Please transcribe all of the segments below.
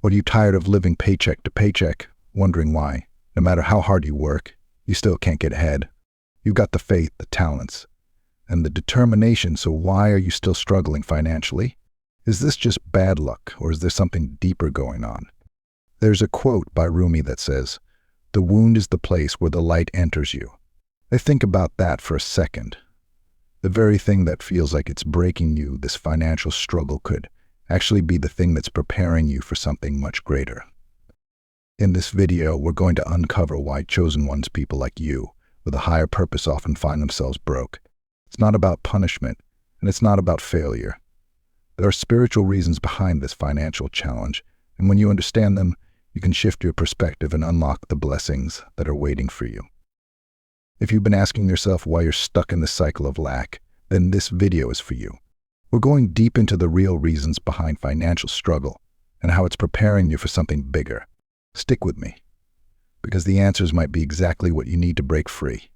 Or are you tired of living paycheck to paycheck, wondering why, no matter how hard you work, you still can't get ahead? You've got the faith, the talents, and the determination, so why are you still struggling financially? Is this just bad luck, or is there something deeper going on? There's a quote by Rumi that says, "The wound is the place where the light enters you." I think about that for a second. The very thing that feels like it's breaking you, this financial struggle, could actually be the thing that's preparing you for something much greater. In this video, we're going to uncover why chosen ones, people like you, with a higher purpose, often find themselves broke. It's not about punishment, and it's not about failure. There are spiritual reasons behind this financial challenge, and when you understand them, you can shift your perspective and unlock the blessings that are waiting for you. If you've been asking yourself why you're stuck in the cycle of lack, then this video is for you. We're going deep into the real reasons behind financial struggle and how it's preparing you for something bigger. Stick with me, because the answers might be exactly what you need to break free.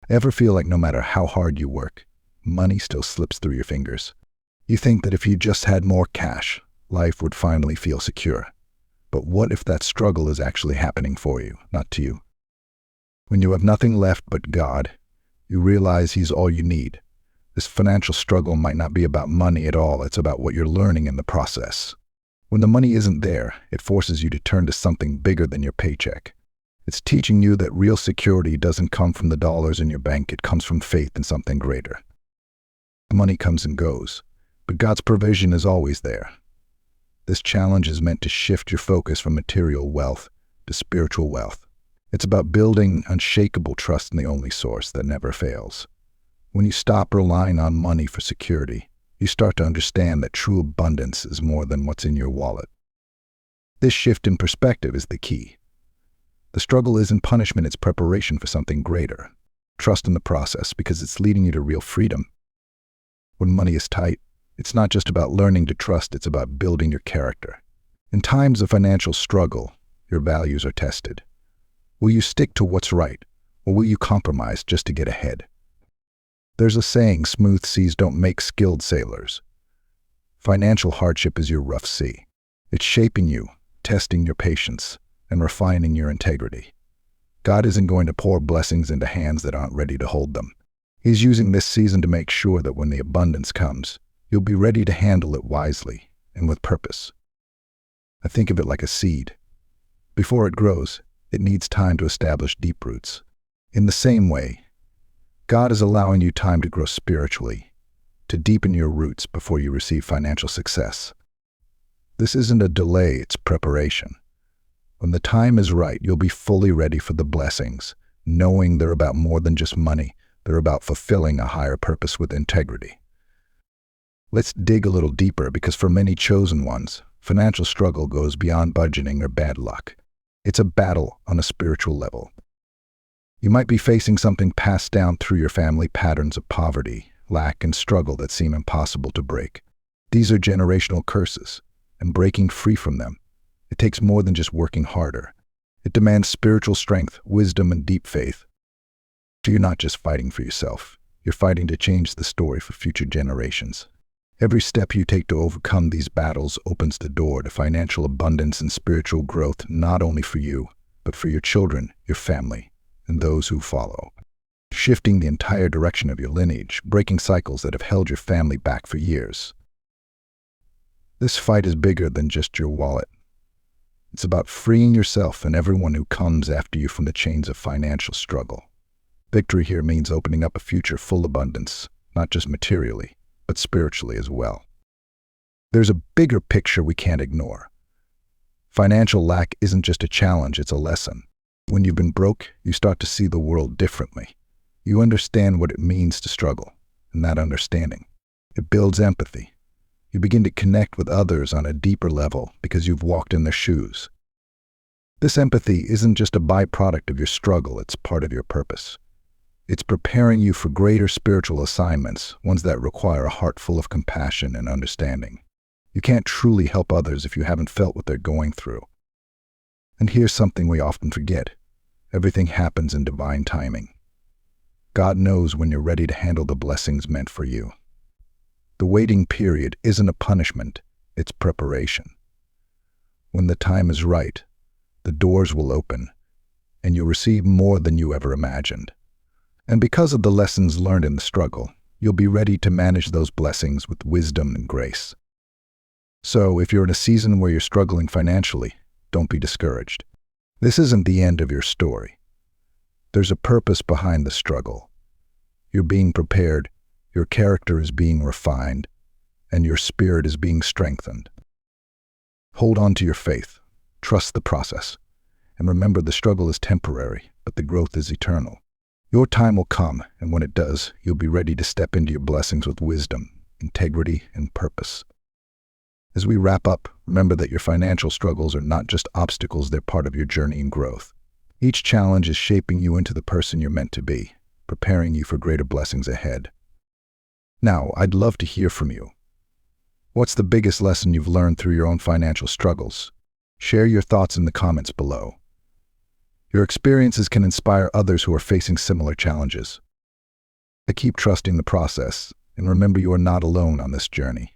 Ever feel like no matter how hard you work, money still slips through your fingers? You think that if you just had more cash, life would finally feel secure. But what if that struggle is actually happening for you, not to you? When you have nothing left but God, you realize He's all you need. This financial struggle might not be about money at all, it's about what you're learning in the process. When the money isn't there, it forces you to turn to something bigger than your paycheck. It's teaching you that real security doesn't come from the dollars in your bank, it comes from faith in something greater. Money comes and goes, but God's provision is always there. This challenge is meant to shift your focus from material wealth to spiritual wealth. It's about building unshakable trust in the only source that never fails. When you stop relying on money for security, you start to understand that true abundance is more than what's in your wallet. This shift in perspective is the key. The struggle isn't punishment, it's preparation for something greater. Trust in the process because it's leading you to real freedom. When money is tight, it's not just about learning to trust, it's about building your character. In times of financial struggle, your values are tested. Will you stick to what's right, or will you compromise just to get ahead? There's a saying, smooth seas don't make skilled sailors. Financial hardship is your rough sea. It's shaping you, testing your patience, and refining your integrity. God isn't going to pour blessings into hands that aren't ready to hold them. He's using this season to make sure that when the abundance comes, you'll be ready to handle it wisely and with purpose. I think of it like a seed. Before it grows, it needs time to establish deep roots. In the same way, God is allowing you time to grow spiritually, to deepen your roots before you receive financial success. This isn't a delay, it's preparation. When the time is right, you'll be fully ready for the blessings, knowing they're about more than just money, they're about fulfilling a higher purpose with integrity. Let's dig a little deeper, because for many chosen ones, financial struggle goes beyond budgeting or bad luck. It's a battle on a spiritual level. You might be facing something passed down through your family, patterns of poverty, lack, and struggle that seem impossible to break. These are generational curses, and breaking free from them, it takes more than just working harder. It demands spiritual strength, wisdom, and deep faith. So you're not just fighting for yourself, you're fighting to change the story for future generations. Every step you take to overcome these battles opens the door to financial abundance and spiritual growth, not only for you, but for your children, your family, and those who follow. Shifting the entire direction of your lineage, breaking cycles that have held your family back for years. This fight is bigger than just your wallet. It's about freeing yourself and everyone who comes after you from the chains of financial struggle. Victory here means opening up a future full of abundance, not just materially, but spiritually as well. There's a bigger picture we can't ignore. Financial lack isn't just a challenge, it's a lesson. When you've been broke, you start to see the world differently. You understand what it means to struggle, and that understanding, it builds empathy. You begin to connect with others on a deeper level because you've walked in their shoes. This empathy isn't just a byproduct of your struggle, it's part of your purpose. It's preparing you for greater spiritual assignments, ones that require a heart full of compassion and understanding. You can't truly help others if you haven't felt what they're going through. And here's something we often forget. Everything happens in divine timing. God knows when you're ready to handle the blessings meant for you. The waiting period isn't a punishment, it's preparation. the time is right, the doors will open, and you'll receive more than you ever imagined. And because of the lessons learned in the struggle, you'll be ready to manage those blessings with wisdom and grace. So, if you're in a season where you're struggling financially, don't be discouraged. This isn't the end of your story. There's a purpose behind the struggle. You're being prepared, your character is being refined, and your spirit is being strengthened. Hold on to your faith, trust the process, and remember the struggle is temporary, but the growth is eternal. Your time will come, and when it does, you'll be ready to step into your blessings with wisdom, integrity, and purpose. As we wrap up, remember that your financial struggles are not just obstacles, they're part of your journey and growth. Each challenge is shaping you into the person you're meant to be, preparing you for greater blessings ahead. Now, I'd love to hear from you. What's the biggest lesson you've learned through your own financial struggles? Share your thoughts in the comments below. Your experiences can inspire others who are facing similar challenges. Keep trusting the process, and remember you are not alone on this journey.